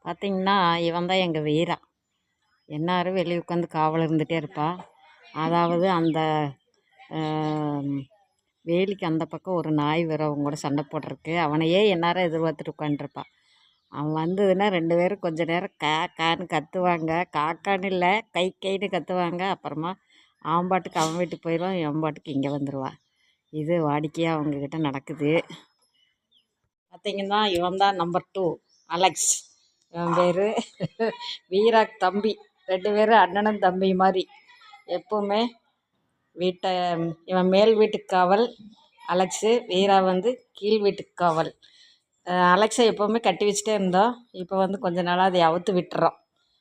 பார்த்திங்கன்னா இவன் தான் எங்கள் வீரா. எந்நேரம் வெளியே உட்காந்து காவல் இருந்துகிட்டே இருப்பாள். அதாவது அந்த வேலிக்கு அந்த பக்கம் ஒரு நாய் வரும், அவங்க கூட சண்டை போடுறதுக்கு. அவனையே எந்நேரம் எதிர்பார்த்துட்டு உட்காந்துருப்பான். அவன் வந்ததுன்னா 2 பேரும் கொஞ்ச நேரம் கான்னு கத்துவாங்க. காக்கான்னு இல்லை, கைன்னு கத்துவாங்க. அப்புறமா அவன் பாட்டுக்கு அவன் வீட்டுக்கு போயிடுவான், என் பாட்டுக்கு இங்கே வந்துடுவான். இது வாடிக்கையாக அவங்கக்கிட்ட நடக்குது. பார்த்திங்கன்னா இவன் தான் நம்பர் 2 அலெக்ஸ். இவன் பேர் வீராக் தம்பி. 2 பேரும் அண்ணனும் தம்பி மாதிரி. எப்போவுமே வீட்டை இவன் மேல் வீட்டுக்கு காவல் அலெக்ஸு, வீரா வந்து கீழ் வீட்டுக்கு காவல். அலெக்ஸை எப்போவுமே கட்டி வச்சுட்டே இருந்தோம். இப்போ வந்து கொஞ்ச நாளாக அதை அவுத்து விட்டுறோம்.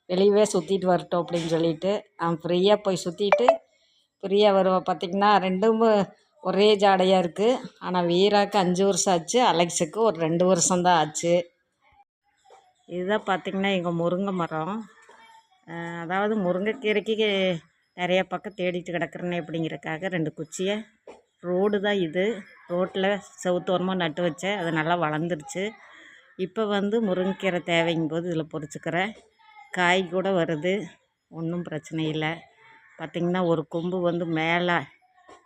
வெளியவே சுற்றிட்டு வரட்டும் அப்படின்னு சொல்லிட்டு அவன் ஃப்ரீயாக போய் சுற்றிட்டு ஃப்ரீயாக வருவான். பார்த்திங்கன்னா 2ம் ஒரே ஜாடையாக இருக்குது. ஆனால் வீராவுக்கு 5 வருஷம் ஆச்சு, அலெக்ஸுக்கு ஒரு 2 வருஷம்தான் ஆச்சு. இதுதான் பார்த்திங்கன்னா எங்கள் முருங்கை மரம். அதாவது முருங்கைக்கீரைக்கு நிறைய பக்கம் தேடிட்டு கிடக்குறேன்னு அப்படிங்கிறக்காக 2 குச்சியை ரோடு தான் இது, ரோட்டில் செவுத்தோரமாக நட்டு வச்சேன். அது நல்லா வளர்ந்துருச்சு. இப்போ வந்து முருங்கைக்கீரை தேவைங்கும் போது இதில் பொறிச்சிக்கிறேன். காய் கூட வருது, ஒன்றும் பிரச்சனை இல்லை. பார்த்திங்கன்னா ஒரு கொம்பு வந்து மேலே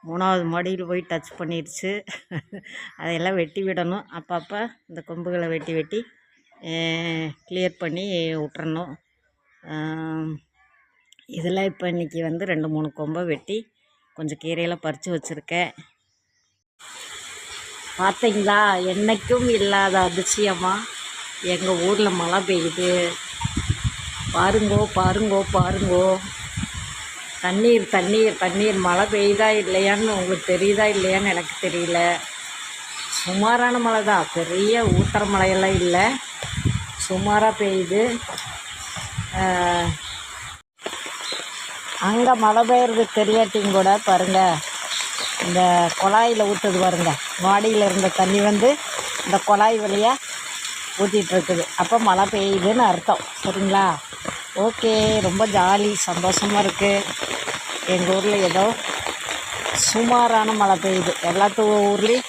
3வது மாடியில் போய் டச் பண்ணிடுச்சு. அதையெல்லாம் வெட்டி விடணும். அப்பப்போ இந்த கொம்புகளை வெட்டி கிளியர் பண்ணி விட்டுறணும். இதெல்லாம் இப்போ இன்றைக்கி வந்து 2-3 கொம்பை வெட்டி கொஞ்சம் கீரையெல்லாம் பறித்து வச்சுருக்கேன். பார்த்தீங்களா, என்றைக்கும் இல்லாத அதிசயமாக எங்கள் ஊரில் மழை பெய்யுது. பாருங்கோ பாருங்கோ பாருங்கோ, தண்ணீர் தண்ணீர் தண்ணீர். மழை பெய்யுதா இல்லையான்னு உங்களுக்கு தெரியுதா இல்லையான்னு எனக்கு தெரியல. சுமாரான மழை தான், பெரிய ஊத்துற மழையெல்லாம் இல்லை, சுமாராக பெய்யுது. அங்கே மழை பெய்யுறது தெரியாட்டியும் கூட பாருங்கள், இந்த குழாயில் ஊற்றுது பாருங்கள். மாடியில் இருந்த தண்ணி வந்து இந்த குழாய் வழியாக ஊற்றிட்டுருக்குது. அப்போ மழை பெய்யுதுன்னு அர்த்தம். சரிங்களா? ஓகே, ரொம்ப ஜாலி, சந்தோஷமாக இருக்குது. எங்கள் ஊரில் ஏதோ சுமாரான மழை பெய்யுது. எல்லாத்து ஊர்லேயும்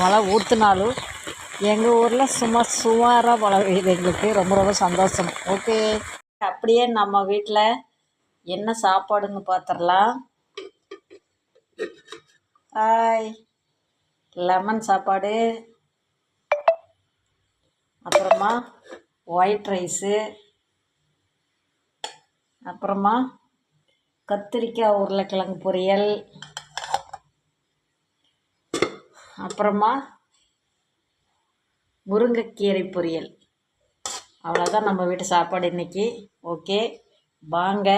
மழை ஊற்றுனாலும் எங்கள் ஊரில் சுமாராக மழை பெய்யுது. எங்களுக்கு ரொம்ப ரொம்ப சந்தோஷம். ஓகே, அப்படியே நம்ம வீட்டில் என்ன சாப்பாடுன்னு பார்த்துடலாம். ஹாய், லெமன் சாப்பாடு, அப்புறமா ஒயிட் ரைஸு, அப்புறமா கத்திரிக்காய் உருளைக்கிழங்கு பொரியல், அப்புறமா முருங்கைக்கீரை பொரியல். அவ்வளோதான் நம்ம வீட்டு சாப்பாடு இன்றைக்கி. ஓகே, வாங்க,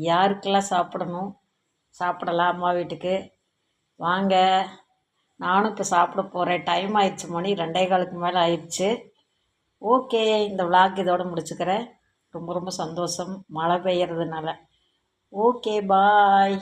யாருக்கெல்லாம் சாப்பிடணும் சாப்பிடலாம். அம்மா வீட்டுக்கு வாங்க. நானும் இப்போ சாப்பிட போகிறேன். டைம் ஆயிடுச்சு, மணி 2:15 மேலே ஆயிடுச்சு. ஓகே, இந்த விளாக் இதோடு முடிச்சுக்கிறேன். ரொம்ப ரொம்ப சந்தோஷம் மழை பெய்யறதுனால. ஓகே, பாய்.